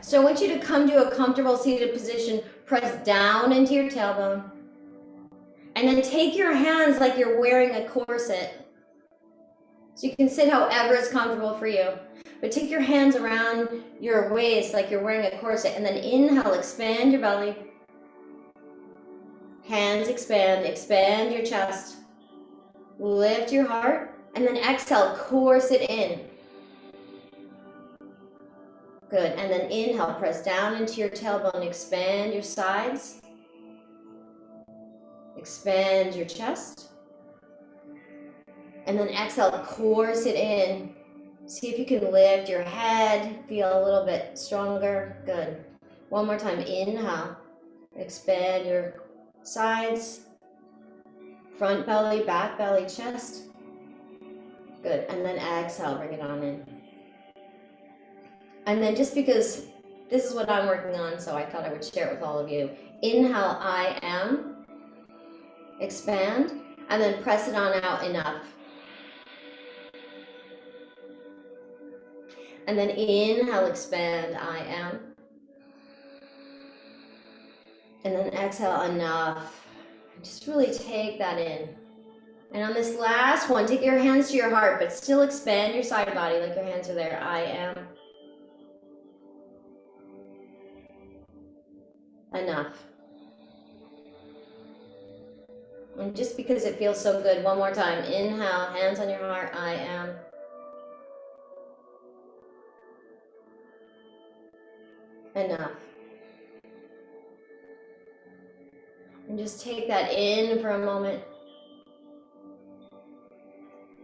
So I want you to come to a comfortable seated position, press down into your tailbone, and then take your hands like you're wearing a corset. So you can sit however is comfortable for you. But take your hands around your waist like you're wearing a corset, and then inhale, expand your belly. Hands expand, expand your chest. Lift your heart, and then exhale, corset in. Good, and then inhale, press down into your tailbone, expand your sides. Expand your chest. And then exhale, corset in. See if you can lift your head, feel a little bit stronger. Good. One more time, inhale. Expand your sides, front belly, back belly, chest. Good, and then exhale, bring it on in. And then just because this is what I'm working on, so I thought I would share it with all of you. Inhale, I am. Expand, and then press it on out, enough. And then inhale, expand, I am. And then exhale, enough. Just really take that in. And on this last one, take your hands to your heart, but still expand your side body like your hands are there. I am. Enough. And just because it feels so good, one more time. Inhale, hands on your heart, I am. Enough. And just take that in for a moment.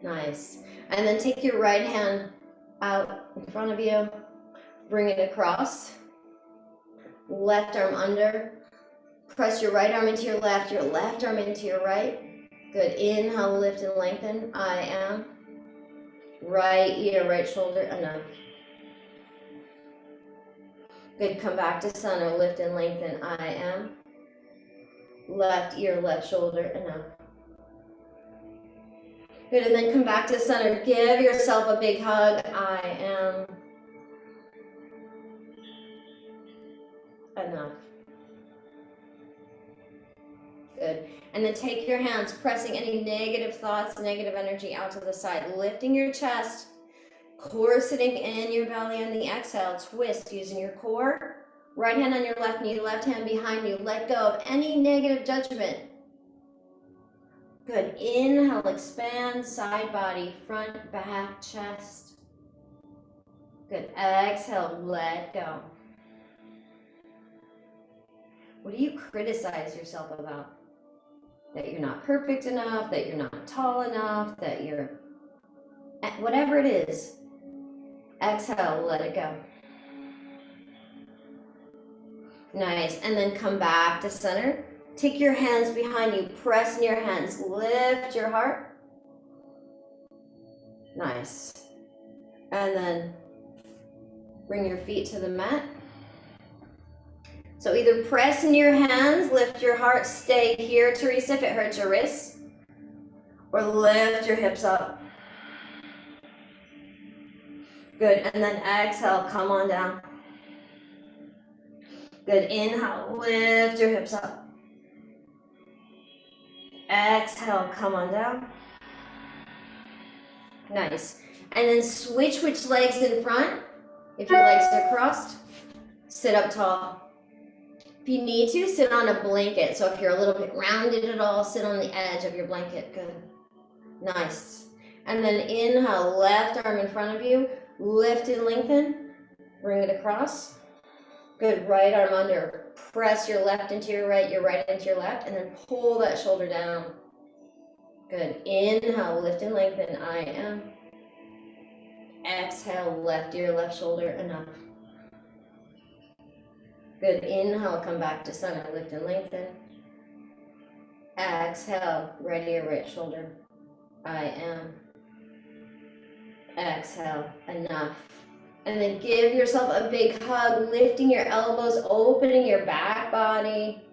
Nice. And then take your right hand out in front of you. Bring it across. Left arm under. Press your right arm into your left arm into your right. Good. Inhale, lift and lengthen. I am. Right ear, right shoulder. Enough. Good. Come back to center. Lift and lengthen. I am. Left ear, left shoulder. Enough. Good. And then come back to center. Give yourself a big hug. I am. Enough. Good. And then take your hands, pressing any negative thoughts, negative energy out to the side. Lifting your chest, corseting in your belly on the exhale. Twist using your core. Right hand on your left knee, left hand behind you. Let go of any negative judgment. Good. Inhale, expand, side body, front, back, chest. Good. Exhale, let go. What do you criticize yourself about? That you're not perfect enough, that you're not tall enough, that you're, whatever it is. Exhale, let it go. Nice, and then come back to center. Take your hands behind you, press in your hands, lift your heart. Nice. And then bring your feet to the mat. So either press in your hands, lift your heart, stay here, Teresa, if it hurts your wrists, or lift your hips up. Good, and then exhale, come on down. Good, inhale, lift your hips up. Exhale, come on down. Nice. And then switch which legs in front. If your legs are crossed, sit up tall. If you need to, sit on a blanket. So if you're a little bit rounded at all, sit on the edge of your blanket. Good. Nice. And then inhale, left arm in front of you. Lift and lengthen. Bring it across. Good. Right arm under. Press your left into your right into your left, and then pull that shoulder down. Good. Inhale, lift and lengthen. I am. Exhale, left ear, left shoulder. Enough. Good. Inhale, come back to center. Lift and lengthen. Exhale, right ear, right shoulder. I am. Exhale. Enough. And then give yourself a big hug, lifting your elbows, opening your back body.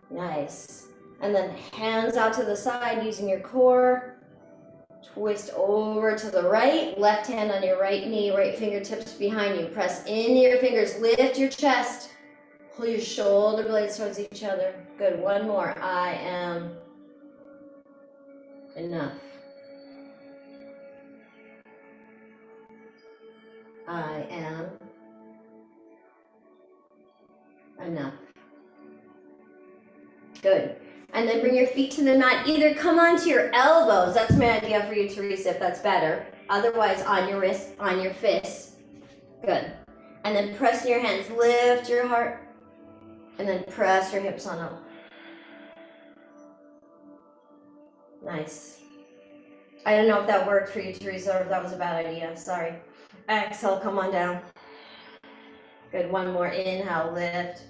Nice. And then hands out to the side using your core. Twist over to the right, left hand on your right knee, right fingertips behind you. Press into your fingers, lift your chest. Pull your shoulder blades towards each other. Good, one more. I am enough. I am enough. Good. And then bring your feet to the mat. Either come onto your elbows. That's my idea for you, Teresa, if that's better. Otherwise, on your wrist, on your fists. Good. And then press in your hands. Lift your heart. And then press your hips on up. Nice. I don't know if that worked for you, Teresa, or if that was a bad idea. Sorry. Exhale, come on down. Good. One more. Inhale, lift.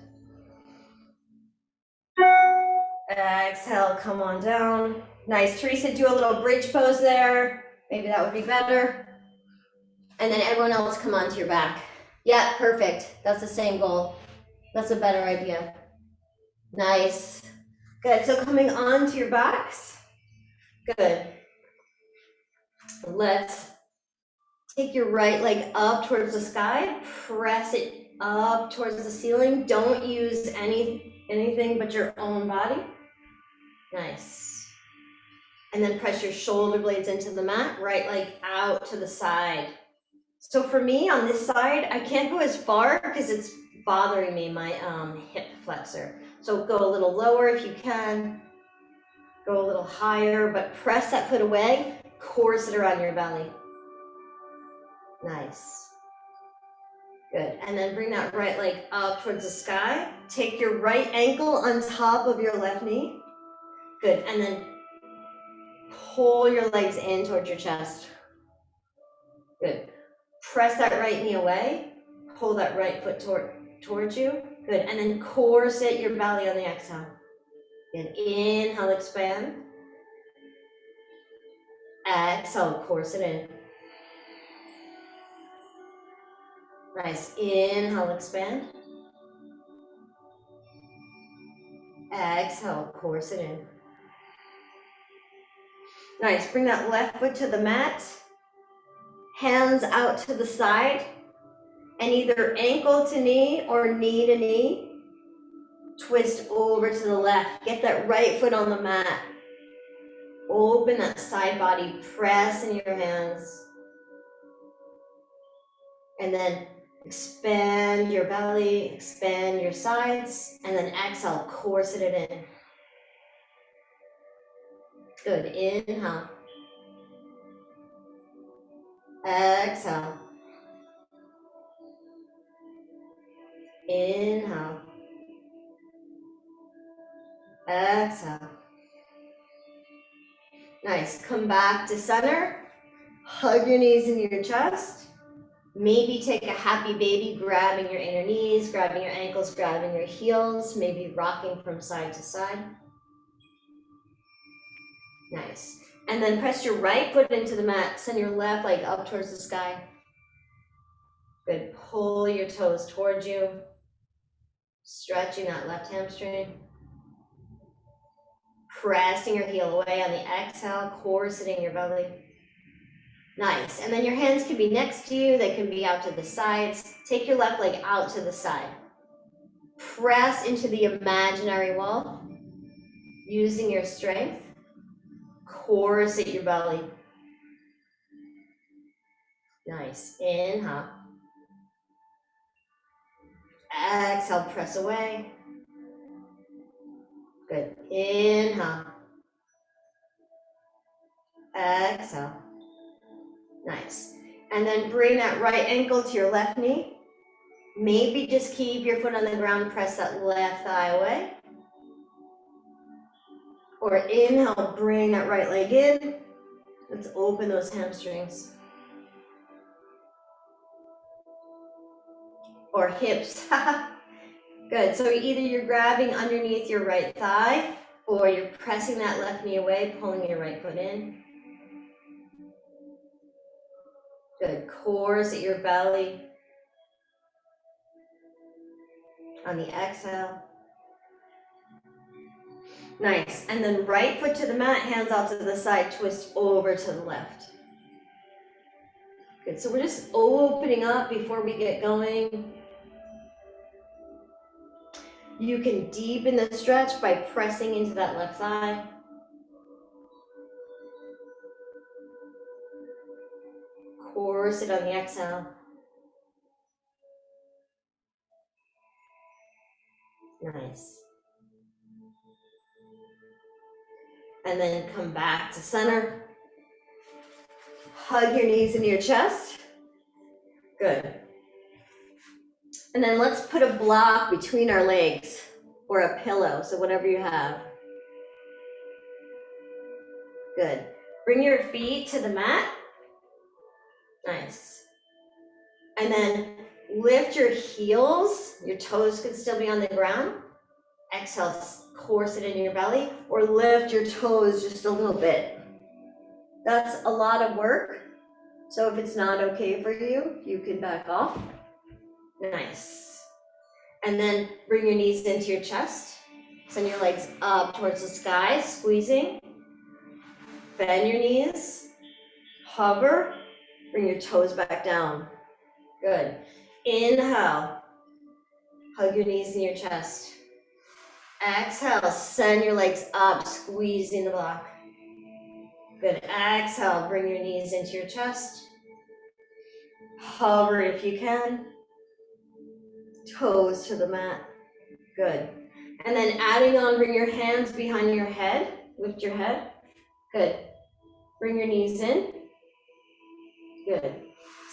Exhale, come on down. Nice. Teresa, do a little bridge pose there. Maybe that would be better. And then everyone else come onto your back. Yeah, perfect. That's the same goal. That's a better idea. Nice. Good. So coming onto your backs. Good. Let's take your right leg up towards the sky. Press it up towards the ceiling. Don't use anything but your own body. Nice. And then press your shoulder blades into the mat. Right leg out to the side. So for me on this side, I can't go as far because it's bothering me, my hip flexor. So go a little lower if you can. Go a little higher, but press that foot away. Course it around your belly. Nice. Good. And then bring that right leg up towards the sky. Take your right ankle on top of your left knee. Good. And then pull your legs in towards your chest. Good. Press that right knee away. Pull that right foot towards you. Good. And then corset your belly on the exhale. Good. Inhale, expand. Exhale, corset in. Nice. Inhale, expand. Exhale, corset in. Nice. Bring that left foot to the mat. Hands out to the side. And either ankle to knee or knee to knee. Twist over to the left. Get that right foot on the mat. Open that side body. Press in your hands. And then expand your belly, expand your sides, and then exhale, corset it in. Good. Inhale. Exhale. Inhale. Exhale. Nice. Come back to center. Hug your knees into your chest. Maybe take a happy baby, grabbing your inner knees, grabbing your ankles, grabbing your heels, maybe rocking from side to side. Nice. And then press your right foot into the mat. Send your left leg up towards the sky. Good. Pull your toes towards you. Stretching that left hamstring. Pressing your heel away on the exhale, corseting your belly. Nice. And then your hands can be next to you. They can be out to the sides. Take your left leg out to the side. Press into the imaginary wall. Using your strength. Corset your belly. Nice. Inhale. Exhale, press away. Good. Inhale. Exhale. Nice. And then bring that right ankle to your left knee. Maybe just keep your foot on the ground, press that left thigh away. Or inhale, bring that right leg in. Let's open those hamstrings. Or hips. Good. So either you're grabbing underneath your right thigh, or you're pressing that left knee away, pulling your right foot in. Good. Corset your belly. On the exhale. Nice. And then right foot to the mat, hands out to the side, twist over to the left. Good. So we're just opening up before we get going. You can deepen the stretch by pressing into that left thigh. Core it on the exhale. Nice. And then come back to center. Hug your knees into your chest. Good. And then let's put a block between our legs or a pillow, so whatever you have. Good. Bring your feet to the mat. Nice. And then lift your heels. Your toes could still be on the ground. Exhale, core sit in your belly, or lift your toes just a little bit. That's a lot of work. So if it's not okay for you, you can back off. Nice. And then bring your knees into your chest. Send your legs up towards the sky, squeezing. Bend your knees. Hover. Bring your toes back down. Good. Inhale. Hug your knees in your chest. Exhale. Send your legs up, squeezing the block. Good. Exhale. Bring your knees into your chest. Hover if you can. Toes to the mat. Good. And then adding on, bring your hands behind your head. Lift your head. Good. Bring your knees in. Good.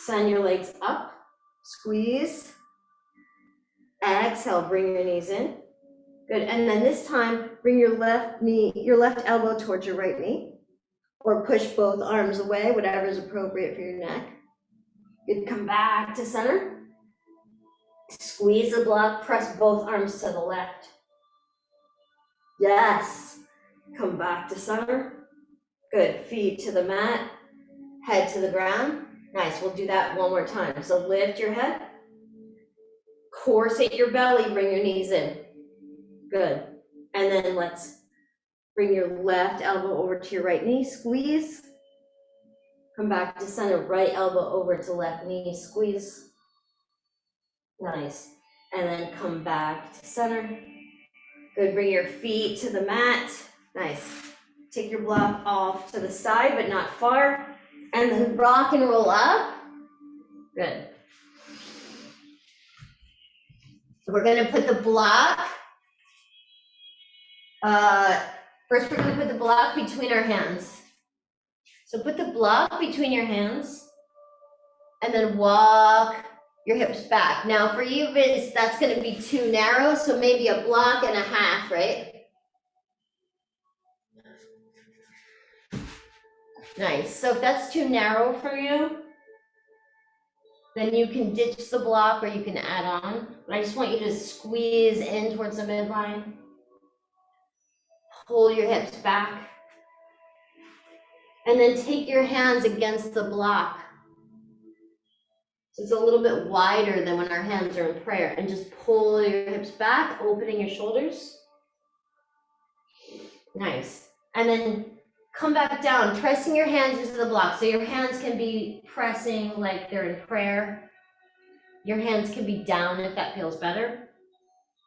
Send your legs up. Squeeze. Exhale, bring your knees in. Good. And then this time, bring your left knee, your left elbow towards your right knee. Or push both arms away, whatever is appropriate for your neck. Good. Come back to center. Squeeze the block, press both arms to the left. Yes. Come back to center. Good. Feet to the mat, head to the ground. Nice. We'll do that one more time. So lift your head. Core sit your belly, bring your knees in. Good. And then let's bring your left elbow over to your right knee, squeeze. Come back to center, right elbow over to left knee, squeeze. Nice. And then come back to center. Good. Bring your feet to the mat. Nice. Take your block off to the side, but not far. And then rock and roll up. Good. We're going to put the block. First, we're going to put the block between our hands. So put the block between your hands and then walk your hips back. Now for you, Vince, that's going to be too narrow. So maybe a block and a half, right? Nice. So if that's too narrow for you, then you can ditch the block or you can add on. But I just want you to squeeze in towards the midline. Pull your hips back. And then take your hands against the block. So it's a little bit wider than when our hands are in prayer. And just pull your hips back, opening your shoulders. Nice. And then come back down, pressing your hands into the block. So your hands can be pressing like they're in prayer. Your hands can be down if that feels better.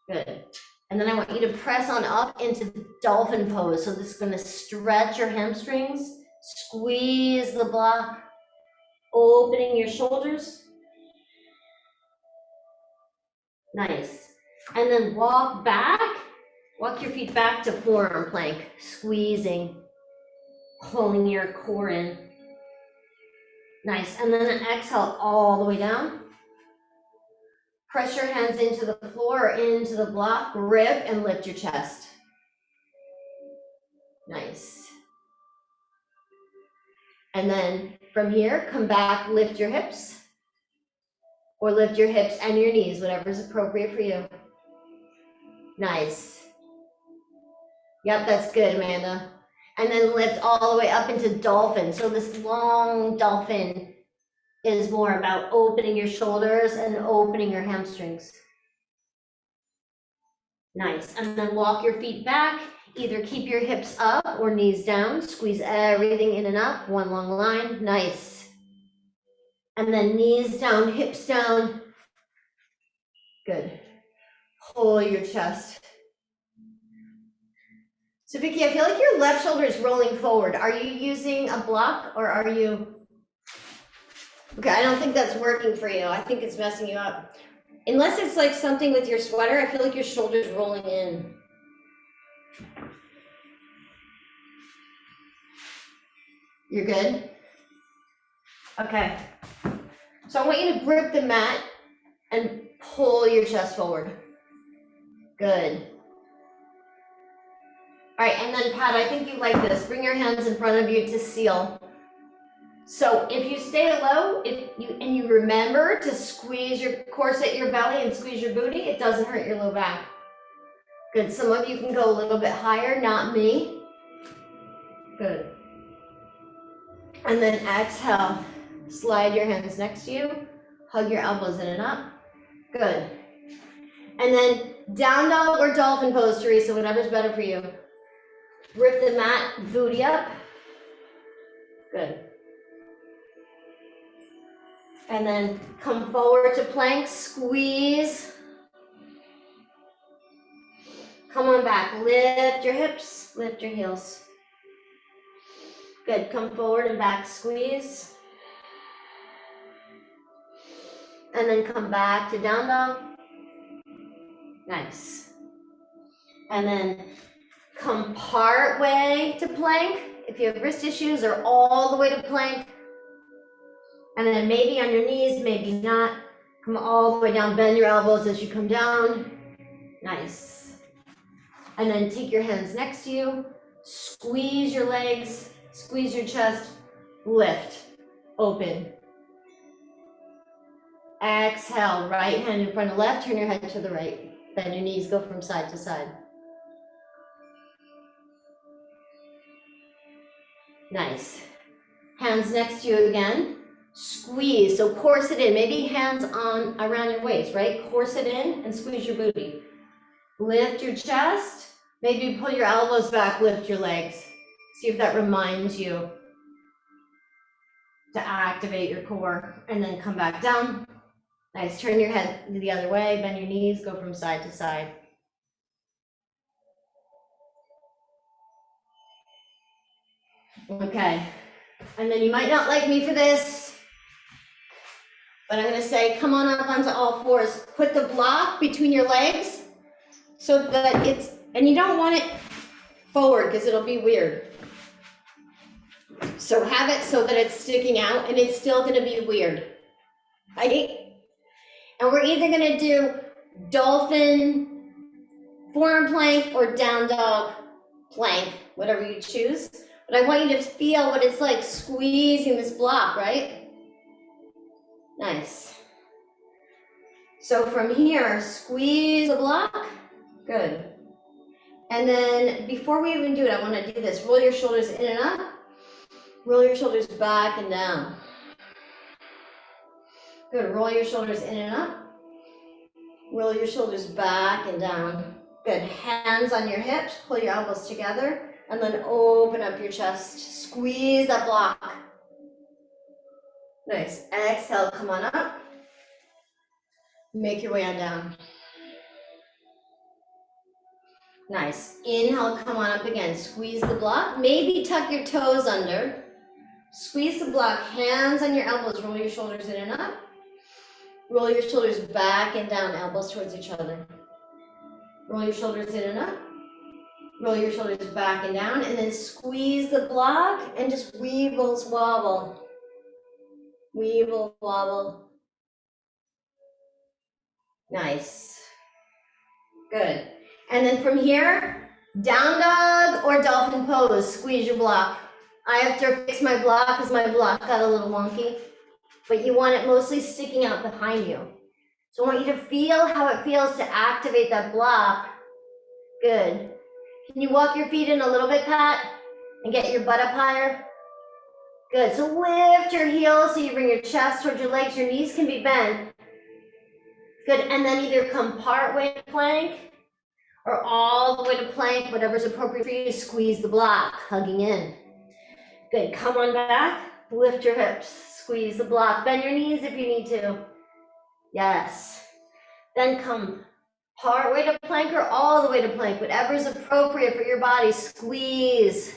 Good. And then I want you to press on up into Dolphin Pose. So this is going to stretch your hamstrings, squeeze the block, opening your shoulders. Nice. And then walk back, walk your feet back to forearm plank, squeezing, pulling your core in. Nice. And then exhale all the way down. Press your hands into the floor or into the block, grip and lift your chest. Nice. And then from here, come back, lift your hips. Or lift your hips and your knees, whatever is appropriate for you. Nice. Yep, that's good, Amanda. And then lift all the way up into dolphin. So this long dolphin is more about opening your shoulders and opening your hamstrings. Nice, and then walk your feet back. Either keep your hips up or knees down. Squeeze everything in and up, one long line, nice. And then knees down, hips down. Good. Pull your chest. So Vicky, I feel like your left shoulder is rolling forward. Are you using a block or are you? Okay, I don't think that's working for you. I think it's messing you up. Unless it's like something with your sweater, I feel like your shoulder's rolling in. You're good? Okay. So I want you to grip the mat and pull your chest forward. Good. All right, and then Pat, I think you like this. Bring your hands in front of you to seal. So if you stay low, and you remember to squeeze your corset, your belly, and squeeze your booty, it doesn't hurt your low back. Good. Some of you can go a little bit higher, not me. Good. And then exhale. Slide your hands next to you. Hug your elbows in and up. Good. And then down dog or dolphin pose, Teresa, whatever's better for you. Grip the mat, booty up. Good. And then come forward to plank, squeeze. Come on back, lift your hips, lift your heels. Good, come forward and back, squeeze. And then come back to down dog. Nice. And then come part way to plank. If you have wrist issues, or all the way to plank. And then maybe on your knees, maybe not. Come all the way down, bend your elbows as you come down. Nice. And then take your hands next to you. Squeeze your legs, squeeze your chest, lift, open. Exhale, right hand in front of left, turn your head to the right. Bend your knees, go from side to side. Nice. Hands next to you again. Squeeze, so corset in, maybe hands on around your waist, right? Corset in and squeeze your booty. Lift your chest, maybe pull your elbows back, lift your legs. See if that reminds you to activate your core, and then come back down. Nice, turn your head the other way, bend your knees, go from side to side. Okay, and then you might not like me for this, but I'm gonna say, come on up onto all fours. Put the block between your legs so that it's, and you don't want it forward because it'll be weird. So have it so that it's sticking out and it's still gonna be weird, right? And we're either gonna do dolphin forearm plank or down dog plank, whatever you choose. But I want you to feel what it's like squeezing this block, right? Nice. So from here, squeeze the block. Good. And then before we even do it, I want to do this. Roll your shoulders in and up. Roll your shoulders back and down. Good. Roll your shoulders in and up. Roll your shoulders back and down. Good. Hands on your hips. Pull your elbows together. And then open up your chest. Squeeze that block. Nice. Exhale, come on up. Make your way on down. Nice. Inhale, come on up again. Squeeze the block. Maybe tuck your toes under. Squeeze the block. Hands on your elbows. Roll your shoulders in and up. Roll your shoulders back and down. Elbows towards each other. Roll your shoulders in and up. Roll your shoulders back and down. And then squeeze the block and just weeble, wobble. Weeble, wobble. Nice. Good. And then from here, down dog or dolphin pose. Squeeze your block. I have to fix my block because my block got a little wonky, but you want it mostly sticking out behind you. So I want you to feel how it feels to activate that block. Good. Can you walk your feet in a little bit, Pat, and get your butt up higher? Good. So lift your heels so you bring your chest towards your legs. Your knees can be bent. Good. And then either come part way plank or all the way to plank, whatever's appropriate for you. Squeeze the block, hugging in. Good, come on back, lift your hips, squeeze the block, bend your knees if you need to. Yes. Then come part way to plank or all the way to plank, whatever's appropriate for your body, squeeze.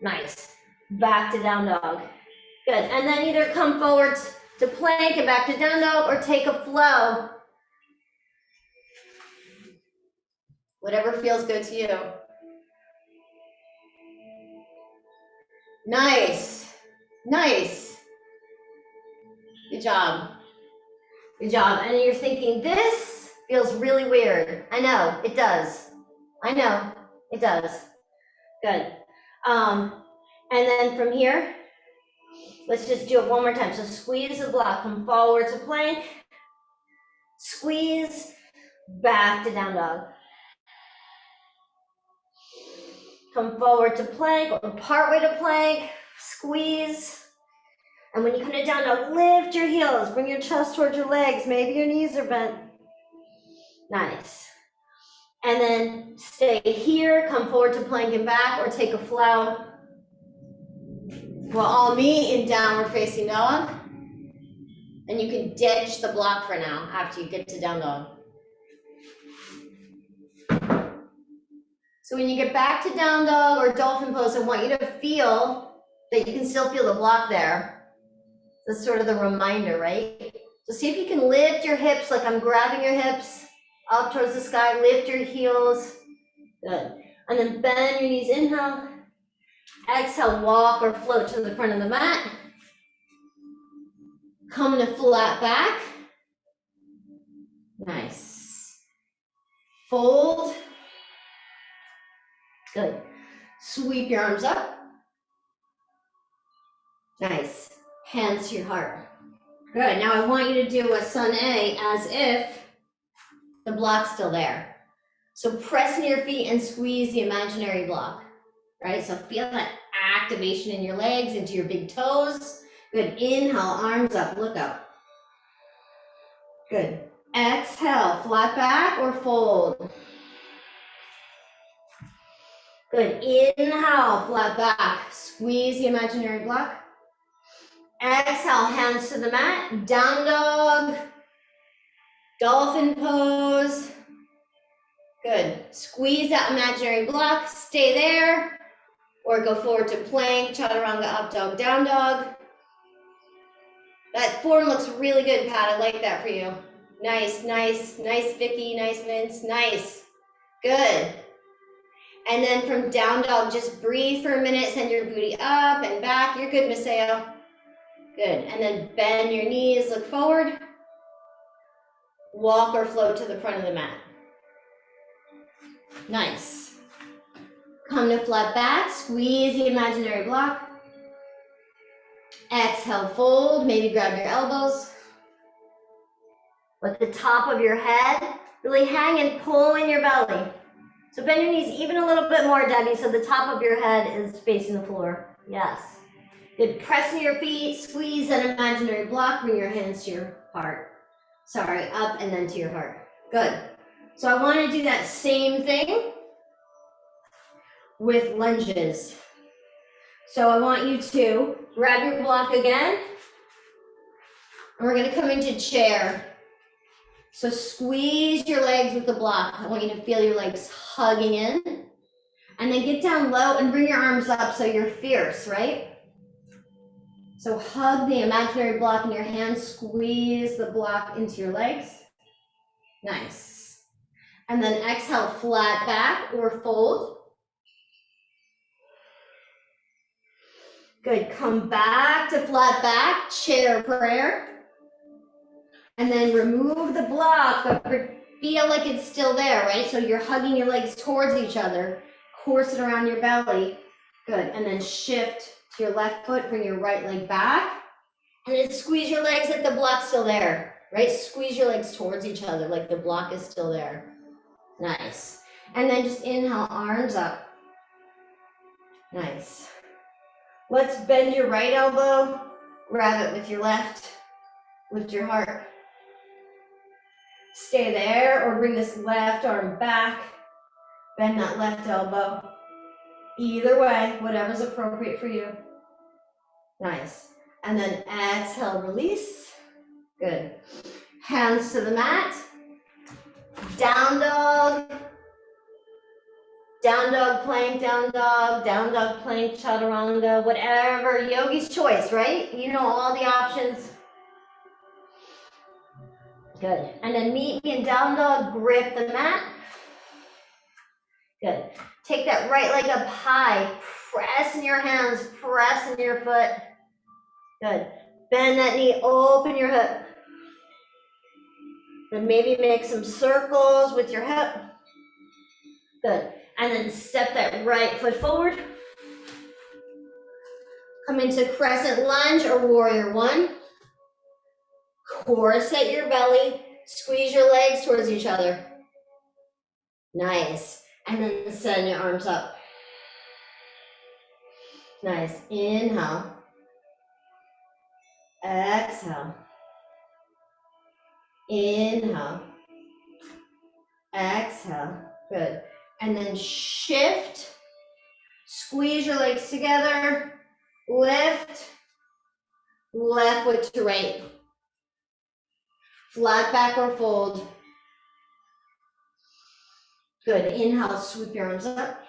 Nice. Back to down dog. Good, and then either come forward to plank and back to down dog or take a flow. Whatever feels good to you. Nice, nice. Good job. Good job. And you're thinking, this feels really weird. I know, it does. I know, it does. Good. And then from here, let's just do it one more time. So squeeze the block, come forward to plank, squeeze, back to down dog. Come forward to plank or part way to plank, squeeze. And when you come to down dog, lift your heels, bring your chest towards your legs. Maybe your knees are bent. Nice. And then stay here, come forward to plank and back or take a flow. We'll all meet in downward facing dog. And you can ditch the block for now after you get to down dog. So when you get back to down dog or dolphin pose, I want you to feel that you can still feel the block there. That's sort of the reminder, right? So see if you can lift your hips like I'm grabbing your hips up towards the sky, lift your heels. Good. And then bend your knees, inhale. Exhale, walk or float to the front of the mat. Come to flat back. Nice. Fold. Good. Sweep your arms up. Nice. Hands to your heart. Good. Now I want you to do a sun A as if the block's still there. So press into your feet and squeeze the imaginary block. Right? So feel that activation in your legs, into your big toes. Good. Inhale, arms up, look up. Good. Exhale, flat back or fold. Good. Inhale, flat back. Squeeze the imaginary block. Exhale, hands to the mat. Down dog. Dolphin pose. Good. Squeeze that imaginary block. Stay there. Or go forward to plank, chaturanga, up dog, down dog. That form looks really good, Pat. I like that for you. Nice, nice, nice, Vicky, nice, Vince, nice. Good. And then from down dog, just breathe for a minute, send your booty up and back. You're good, Maseo. Good. And then bend your knees, look forward. Walk or float to the front of the mat. Nice. Come to flat back, squeeze the imaginary block. Exhale, fold, maybe grab your elbows. Let the top of your head really hang and pull in your belly. So bend your knees even a little bit more, Debbie, so the top of your head is facing the floor. Yes. Good. Press into your feet, squeeze that imaginary block, bring your hands to your heart. Sorry, up and then to your heart. Good. So I want to do that same thing with lunges. So I want you to grab your block again, and we're going to come into chair. So squeeze your legs with the block. I want you to feel your legs hugging in, and then get down low and bring your arms up so you're fierce, right? So hug the imaginary block in your hands, squeeze the block into your legs. Nice. And then exhale, flat back or fold. Good. Come back to flat back, chair prayer. And then remove the block, but feel like it's still there, right? So you're hugging your legs towards each other, course it around your belly. Good. And then shift to your left foot, bring your right leg back. And then squeeze your legs like the block's still there, right? Squeeze your legs towards each other like the block is still there. Nice. And then just inhale, arms up. Nice. Let's bend your right elbow, grab it with your left, lift your heart. Stay there, or bring this left arm back. Bend that left elbow. Either way, whatever's appropriate for you. Nice. And then exhale, release. Good. Hands to the mat. Down dog. Down dog plank, down dog plank, chaturanga, whatever, yogi's choice, right? You know all the options. Good. And then meet me in down dog, grip the mat. Good. Take that right leg up high. Press in your hands, press in your foot. Good. Bend that knee, open your hip. Then maybe make some circles with your hip. Good. And then step that right foot forward. Come into Crescent Lunge or Warrior One. Corset your belly. Squeeze your legs towards each other. Nice. And then send your arms up. Nice. Inhale. Exhale. Inhale. Exhale. Good. And then shift. Squeeze your legs together. Lift. Left foot to right. Flat back or fold. Good. Inhale, sweep your arms up.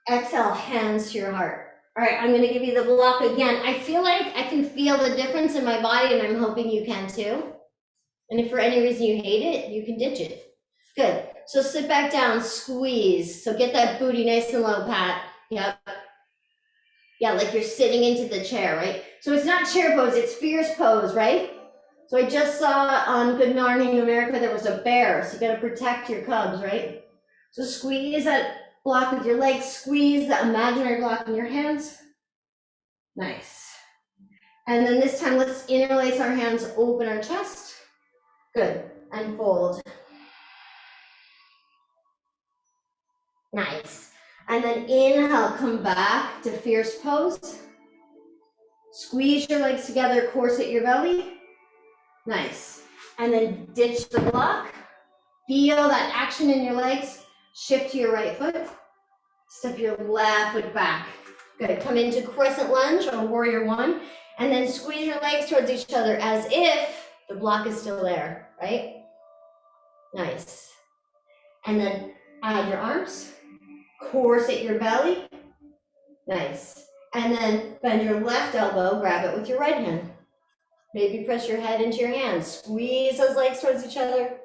Exhale, hands to your heart. All right, I'm going to give you the block again. I feel like I can feel the difference in my body, and I'm hoping you can too. And if for any reason you hate it, you can ditch it. Good. So sit back down, squeeze. So get that booty nice and low, Pat. Yep. Yeah, like you're sitting into the chair, right? So it's not chair pose, it's fierce pose, right? So I just saw on Good Morning America, there was a bear. So you got to protect your cubs, right? So squeeze that block with your legs, squeeze the imaginary block in your hands. Nice. And then this time, let's interlace our hands, open our chest. Good. And fold. Nice. And then inhale, come back to fierce pose. Squeeze your legs together, corset your belly. Nice. And then ditch the block. Feel that action in your legs. Shift to your right foot. Step your left foot back. Good. Come into Crescent Lunge or Warrior One. And then squeeze your legs towards each other as if the block is still there, right? Nice. And then add your arms. Corset your belly. Nice. And then bend your left elbow, grab it with your right hand. Maybe press your head into your hands. Squeeze those legs towards each other.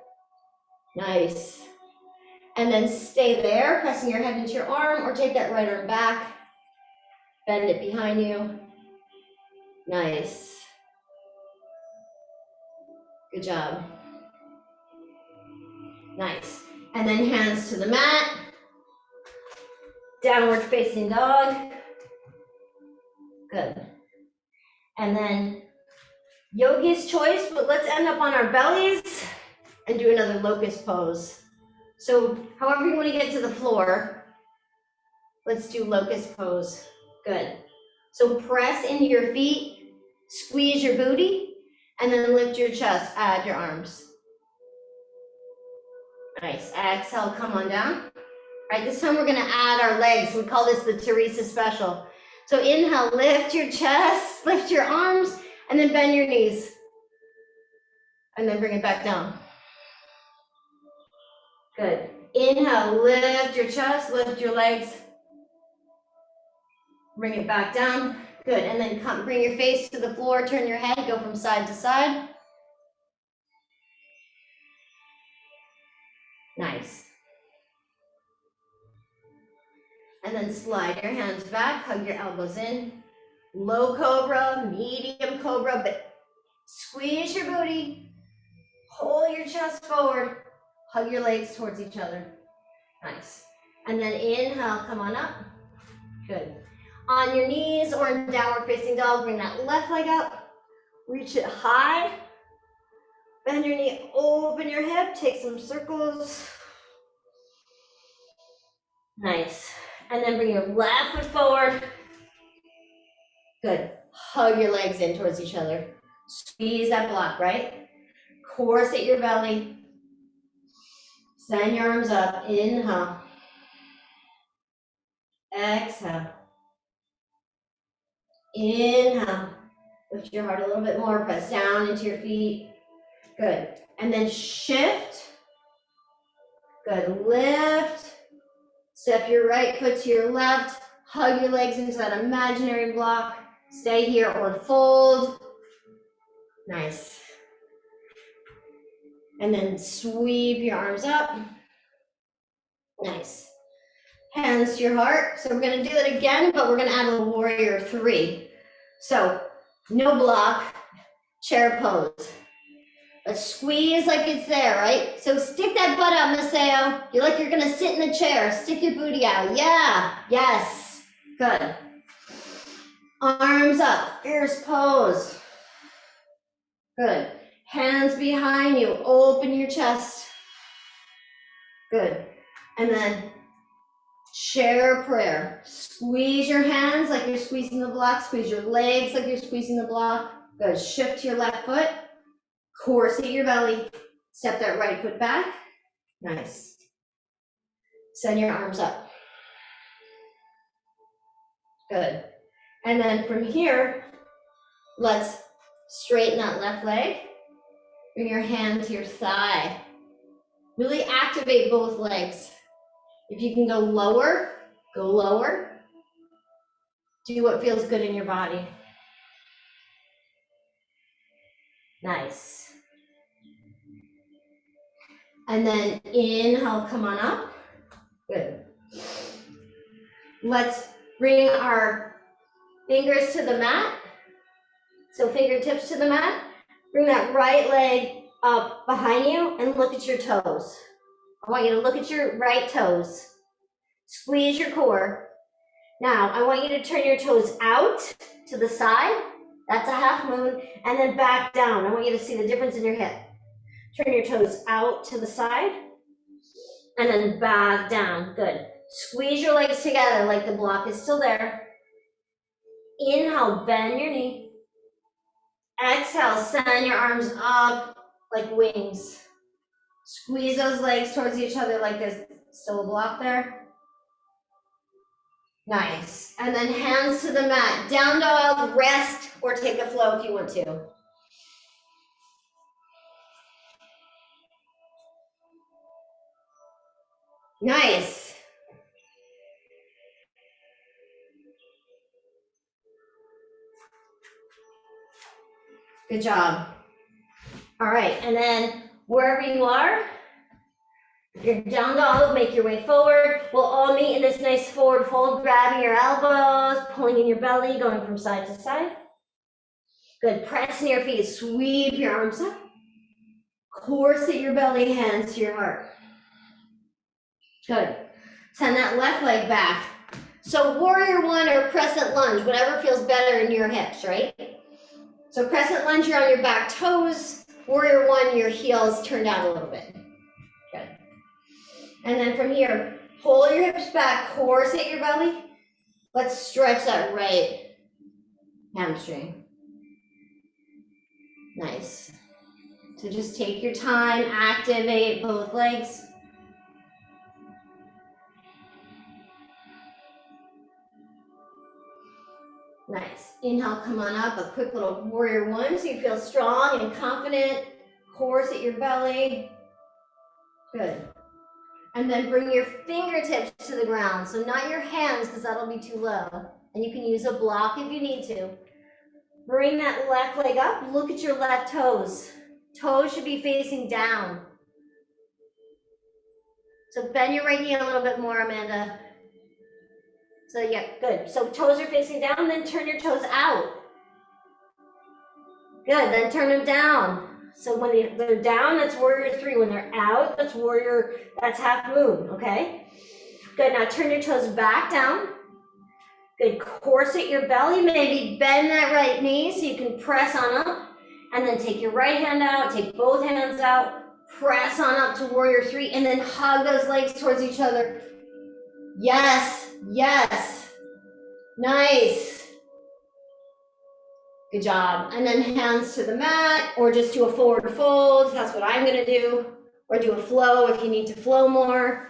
Nice. And then stay there, pressing your head into your arm, or take that right arm back. Bend it behind you. Nice. Good job. Nice. And then hands to the mat. Downward facing dog. Good. And then yogi's choice, but let's end up on our bellies and do another locust pose. So however you want to get to the floor, let's do locust pose. Good. So press into your feet, squeeze your booty, and then lift your chest, add your arms. Nice. Exhale, come on down. All right, this time we're going to add our legs. We call this the Teresa special. So inhale, lift your chest, lift your arms, and then bend your knees. And then bring it back down. Good. Inhale, lift your chest, lift your legs. Bring it back down. Good. And then come, bring your face to the floor, turn your head, go from side to side. Nice. And then slide your hands back, hug your elbows in. Low cobra, medium cobra, but squeeze your booty. Pull your chest forward. Hug your legs towards each other. Nice. And then inhale, come on up. Good. On your knees or in downward facing dog, bring that left leg up. Reach it high. Bend your knee, open your hip, take some circles. Nice. And then bring your left foot forward. Good. Hug your legs in towards each other. Squeeze that block, right? Corset your belly. Send your arms up. Inhale. Exhale. Inhale. Lift your heart a little bit more. Press down into your feet. Good. And then shift. Good. Lift. Step your right foot to your left. Hug your legs into that imaginary block. Stay here or fold. Nice. And then sweep your arms up. Nice. Hands to your heart. So we're going to do that again, but we're going to add a warrior 3. So no block, chair pose. But squeeze like it's there, right? So stick that butt out, Maseo. You're like you're going to sit in the chair. Stick your booty out. Yeah. Yes. Good. Arms up. Fierce pose. Good. Hands behind you. Open your chest. Good. And then chair prayer. Squeeze your hands like you're squeezing the block. Squeeze your legs like you're squeezing the block. Good. Shift to your left foot. Corset your belly. Step that right foot back. Nice. Send your arms up. Good. And then from here, let's straighten that left leg. Bring your hand to your thigh. Really activate both legs. If you can go lower, go lower. Do what feels good in your body. Nice. And then inhale, come on up. Good. Let's bring our fingers to the mat. So fingertips to the mat. Bring that right leg up behind you and look at your toes. I want you to look at your right toes. Squeeze your core. Now, I want you to turn your toes out to the side. That's a half moon. And then back down. I want you to see the difference in your hip. Turn your toes out to the side. And then back down. Good. Squeeze your legs together like the block is still there. Inhale, bend your knee. Exhale, send your arms up like wings. Squeeze those legs towards each other like there's still a block there. Nice. And then hands to the mat. Down dog, rest, or take a flow if you want to. Nice. Good job. All right, and then wherever you are, you're down dog, make your way forward. We'll all meet in this nice forward fold, grabbing your elbows, pulling in your belly, going from side to side. Good, press in your feet, sweep your arms up. Corset your belly, hands to your heart. Good. Send that left leg back. So warrior 1 or crescent lunge, whatever feels better in your hips, right? So crescent lunge, you're on your back toes. Warrior 1, your heels turned out a little bit. Good. And then from here, pull your hips back, corset your belly. Let's stretch that right hamstring. Nice. So just take your time, activate both legs. Nice. Inhale, come on up. A quick little warrior 1 so you feel strong and confident. Corset your belly. Good. And then bring your fingertips to the ground. So not your hands because that'll be too low. And you can use a block if you need to. Bring that left leg up. Look at your left toes. Toes should be facing down. So bend your right knee a little bit more, Amanda. So yeah, good. So toes are facing down, then turn your toes out. Good, then turn them down. So when they're down, that's warrior 3. When they're out, that's half moon, okay? Good, now turn your toes back down. Good, corset your belly, maybe bend that right knee so you can press on up. And then take your right hand out, take both hands out, press on up to warrior 3, and then hug those legs towards each other. Yes, yes. Nice. Good job. And then hands to the mat, or just do a forward fold. That's what I'm gonna do. Or do a flow if you need to flow more.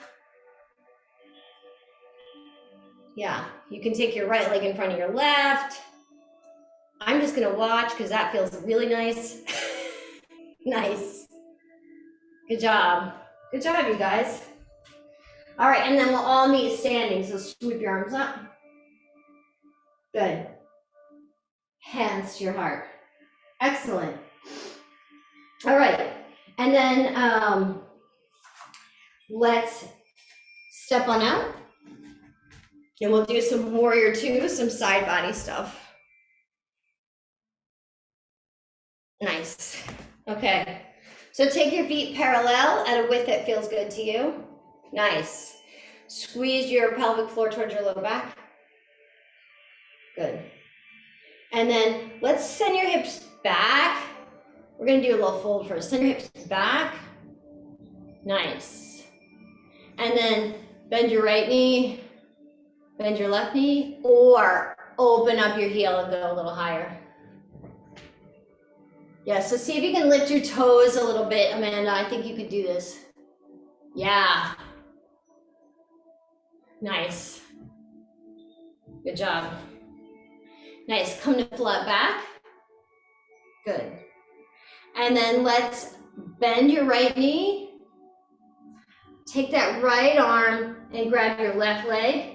Yeah, you can take your right leg in front of your left. I'm just gonna watch because that feels really nice. Nice. Good job. Good job, you guys. All right, and then we'll all meet standing. So sweep your arms up. Good. Hands to your heart. Excellent. All right, and then let's step on out. And we'll do some warrior two, some side body stuff. Nice. Okay. So take your feet parallel at a width that feels good to you. Nice. Squeeze your pelvic floor towards your low back. Good. And then let's send your hips back. We're going to do a little fold first. Send your hips back. Nice. And then bend your right knee. Bend your left knee, or open up your heel and go a little higher. Yeah, so see if you can lift your toes a little bit, Amanda. I think you could do this. Yeah. Nice. Good job. Nice. Come to flat back. Good. And then let's bend your right knee. Take that right arm and grab your left leg.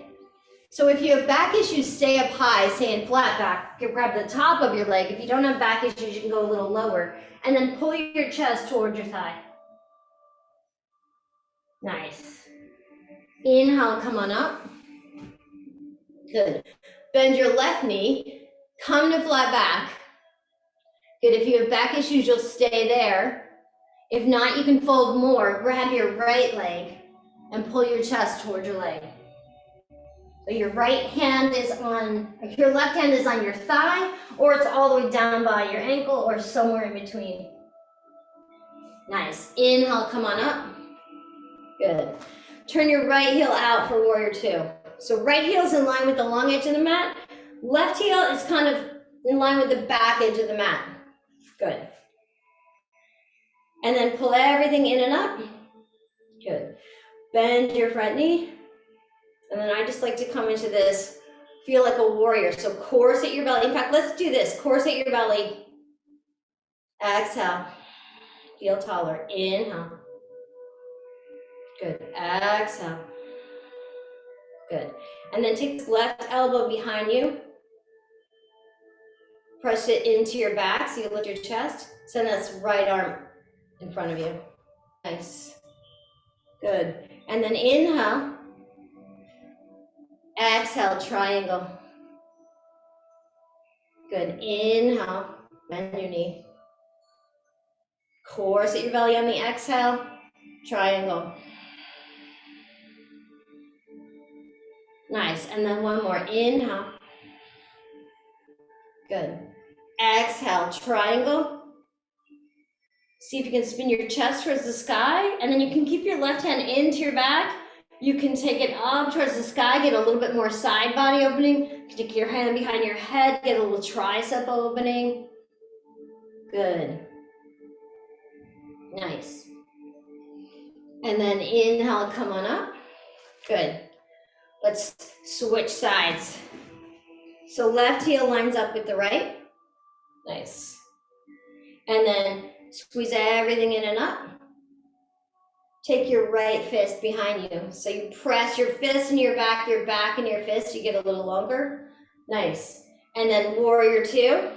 So if you have back issues, stay up high, stay in flat back. You can grab the top of your leg. If you don't have back issues, you can go a little lower. And then pull your chest towards your thigh. Nice. Inhale, come on up. Good. Bend your left knee. Come to flat back. Good. If you have back issues, you'll stay there. If not, you can fold more. Grab your right leg and pull your chest towards your leg. So your right hand is on, your left hand is on your thigh, or it's all the way down by your ankle, or somewhere in between. Nice. Inhale, come on up. Good. Turn your right heel out for warrior two. So right heel is in line with the long edge of the mat. Left heel is kind of in line with the back edge of the mat. Good. And then pull everything in and up. Good. Bend your front knee. And then I just like to come into this, feel like a warrior. So corset your belly. In fact, let's do this. Corset your belly. Exhale. Feel taller. Inhale. Good. Exhale. Good. And then take this left elbow behind you. Press it into your back so you lift your chest. Send this right arm in front of you. Nice. Good. And then inhale. Exhale, triangle. Good. Inhale. Bend your knee. Corset your belly on the exhale. Triangle. Nice. And then one more. Inhale. Good. Exhale, triangle. See if you can spin your chest towards the sky, and then you can keep your left hand into your back. You can take it up towards the sky, get a little bit more side body opening. You can take your hand behind your head, get a little tricep opening. Good. Nice. And then inhale, come on up. Good. Let's switch sides. So left heel lines up with the right. Nice. And then squeeze everything in and up. Take your right fist behind you. So you press your fist into your back and your fist, you get a little longer. Nice. And then warrior two.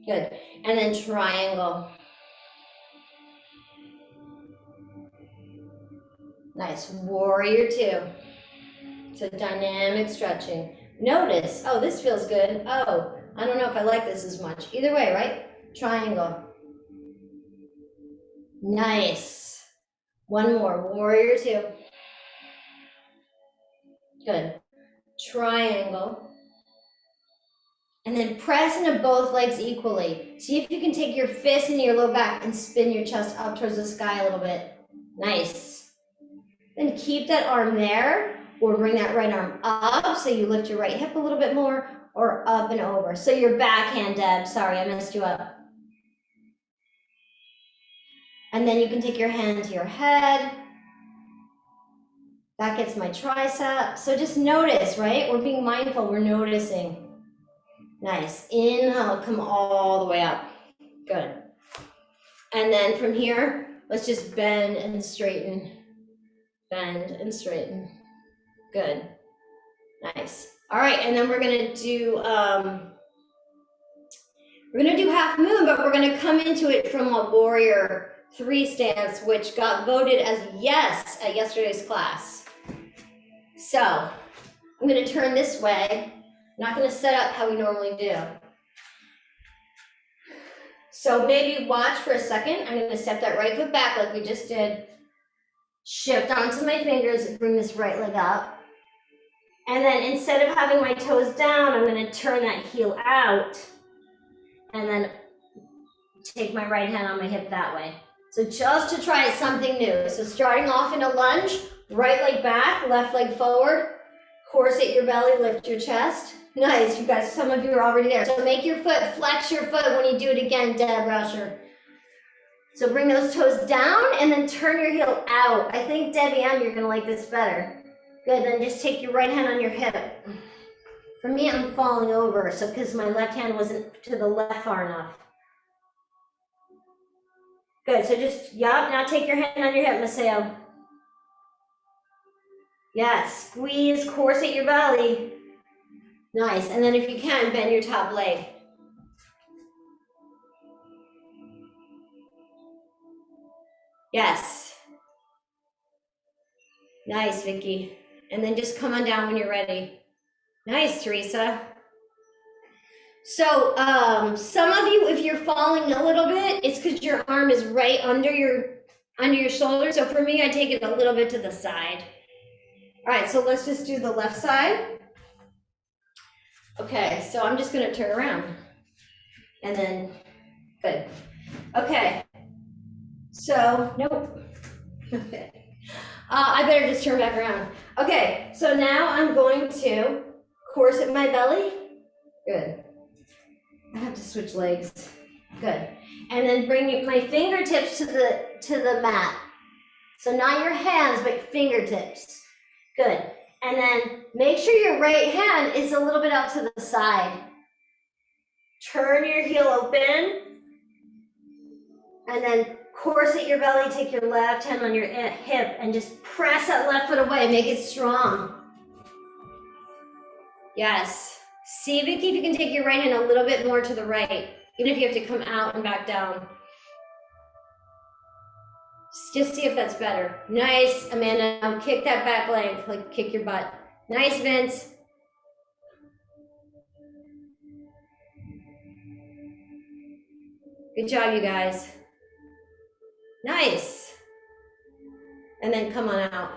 Good. And then triangle. Nice. Warrior two. So dynamic stretching. Notice, oh, this feels good. Oh, I don't know if I like this as much. Either way, right? Triangle. Nice. One more. Warrior two. Good. Triangle. And then press into both legs equally. See if you can take your fist into your low back and spin your chest up towards the sky a little bit. Nice. Then keep that arm there, or bring that right arm up so you lift your right hip a little bit more, or up and over. So your backhand, Deb, sorry, I messed you up. And then you can take your hand to your head. That gets my tricep. So just notice, right? We're being mindful, we're noticing. Nice. Inhale, come all the way up. Good. And then from here, let's just bend and straighten. Bend and straighten. Good. Nice. All right, and then we're gonna do half moon, but we're gonna come into it from a warrior 3 stance, which got voted as yes at yesterday's class. So I'm gonna turn this way. I'm not gonna set up how we normally do. So maybe watch for a second. I'm gonna step that right foot back like we just did. Shift onto my fingers and bring this right leg up. And then instead of having my toes down, I'm gonna turn that heel out and then take my right hand on my hip that way. So just to try something new. So starting off in a lunge, right leg back, left leg forward, corset your belly, lift your chest. Nice, you guys, some of you are already there. So make your foot, flex your foot when you do it again, Deb Rusher. So bring those toes down and then turn your heel out. I think, Debbie M, you're gonna like this better. Good, then just take your right hand on your hip. For me, I'm falling over, so because my left hand wasn't to the left far enough. Good, so just, yup, now take your hand on your hip, Maseo. Yes, squeeze, corset your belly. Nice, and then if you can, bend your top leg. Yes. Nice, Vicky. And then just come on down when you're ready. Nice, Teresa. So some of you, if you're falling a little bit, it's because your arm is right under your shoulder. So for me, I take it a little bit to the side. All right, so let's just do the left side. Okay, so I'm just gonna turn around. And then, good. Okay, so, nope. Okay. I better just turn back around. Okay, so now I'm going to corset my belly. Good. I have to switch legs. Good. And then bring my fingertips to the mat. So not your hands, but fingertips. Good. And then make sure your right hand is a little bit out to the side. Turn your heel open. And then corset your belly, take your left hand on your hip and just press that left foot away, make it strong. Yes. See, Vicky, if you can take your right hand a little bit more to the right, even if you have to come out and back down. Just see if that's better. Nice, Amanda. Now kick that back leg, like kick your butt. Nice, Vince. Good job, you guys. Nice. And then come on out.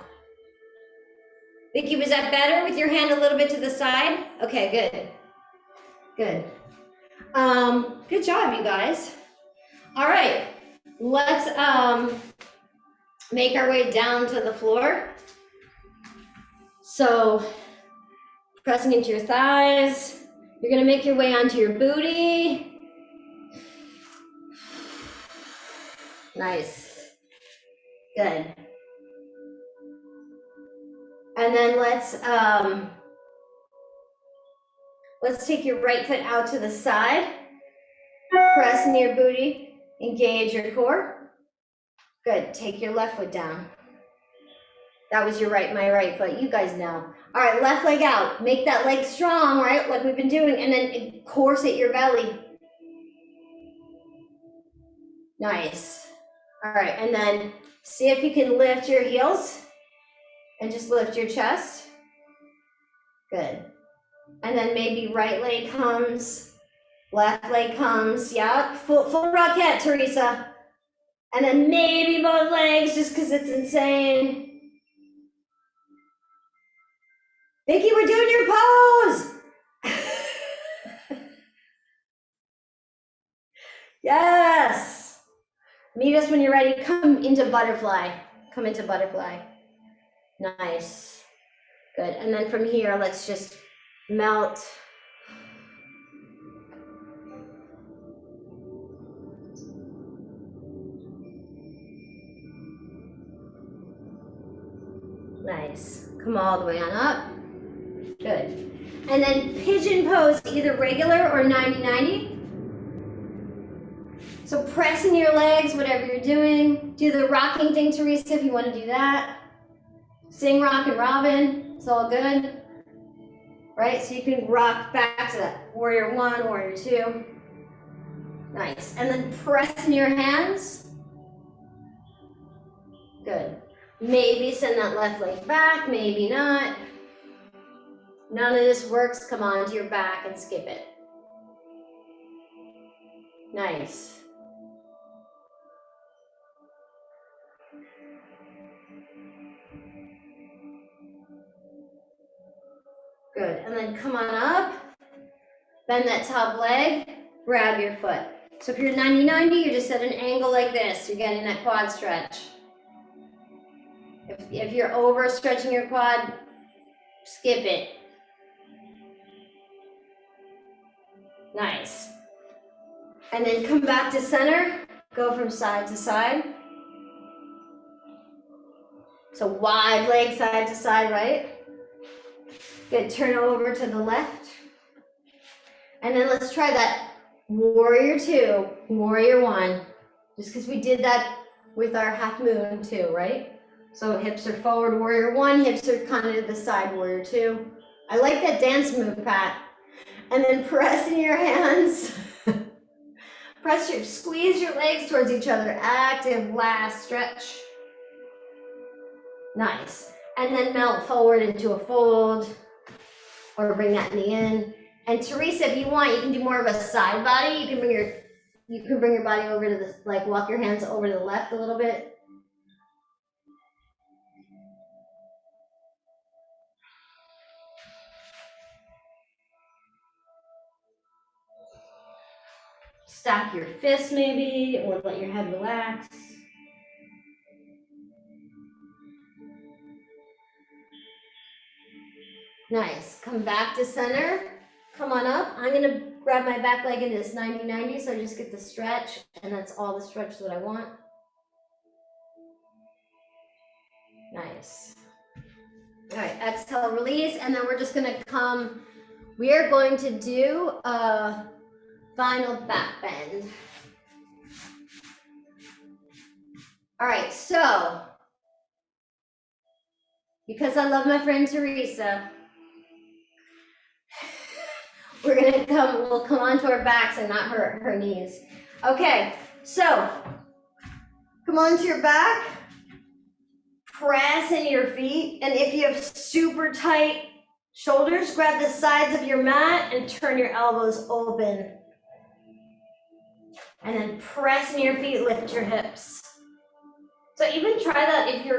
Vicky, was that better with your hand a little bit to the side? Okay, good. Good. Good job, you guys. All right, let's make our way down to the floor. So pressing into your thighs. You're gonna make your way onto your booty. Nice. Good. And then let's take your right foot out to the side. Press into your booty. Engage your core. Good. Take your left foot down. That was my right foot. You guys know. All right, left leg out. Make that leg strong, right? Like we've been doing. And then corset your belly. Nice. All right, and then see if you can lift your heels and just lift your chest. Good. And then maybe right leg comes, left leg comes. Yeah, full rocket, Teresa. And then maybe both legs just because it's insane. Vicky, we're doing your pose. Yes. Meet us when you're ready. Come into butterfly. Come into butterfly. Nice. Good. And then from here, let's just melt Nice. Come all the way on up. Good. And then pigeon pose, either regular or 90-90. So pressing your legs, whatever you're doing. Do the rocking thing, Teresa, if you want to do that. Sing, rock, and robin. It's all good. Right? So you can rock back to that warrior one, warrior two. Nice. And then pressing your hands. Good. Maybe send that left leg back, maybe not. None of this works. Come on to your back and skip it. Nice. Good. And then come on up. Bend that top leg. Grab your foot. So if you're 90-90, you're just at an angle like this. You're getting that quad stretch. If you're overstretching your quad, skip it. Nice. And then come back to center. Go from side to side. So wide leg side to side, right? Good. Turn over to the left. And then let's try that warrior two, warrior one. Just because we did that with our half moon too, right? So hips are forward, warrior one, hips are kind of to the side, warrior two. I like that dance move, Pat. And then press in your hands. Squeeze your legs towards each other. Active last stretch. Nice. And then melt forward into a fold. Or bring that knee in. And Teresa, if you want, you can do more of a side body. You can bring your body over to the, like walk your hands over to the left a little bit. Stack your fists maybe, or let your head relax. Nice. Come back to center. Come on up. I'm going to grab my back leg in this 90-90, so I just get the stretch, and that's all the stretch that I want. Nice. All right, exhale, release, and then we're just going to come. We are going to do a final back bend. All right, so because I love my friend Teresa, we'll come onto our backs and not her knees. Okay, so come onto your back, press into your feet, and if you have super tight shoulders, grab the sides of your mat and turn your elbows open. And then press into your feet, lift your hips. So even try that if you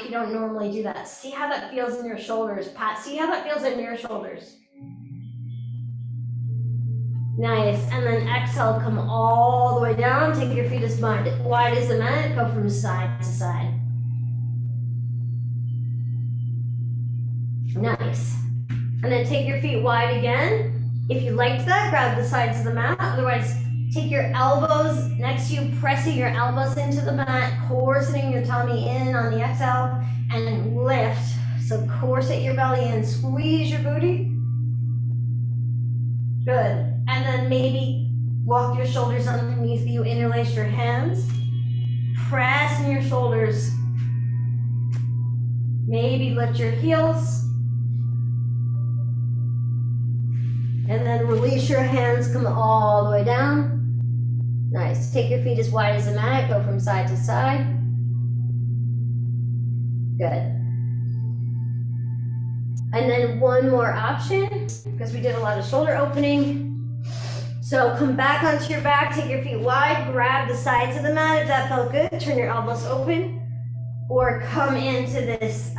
don't normally do that. See how that feels in your shoulders. Pat, see how that feels in your shoulders. Nice. And then exhale, come all the way down. Take your feet as wide as the mat. Go from side to side. Nice. And then take your feet wide again. If you liked that, grab the sides of the mat. Otherwise, take your elbows next to you, pressing your elbows into the mat, corseting your tummy in on the exhale, and then lift. So corset your belly in, squeeze your booty. Good. And then maybe walk your shoulders underneath you, interlace your hands. Press in your shoulders. Maybe lift your heels. And then release your hands, come all the way down. Nice. Take your feet as wide as the mat, go from side to side. Good. And then one more option, because we did a lot of shoulder opening. So come back onto your back, take your feet wide, grab the sides of the mat if that felt good, turn your elbows open, or come into this,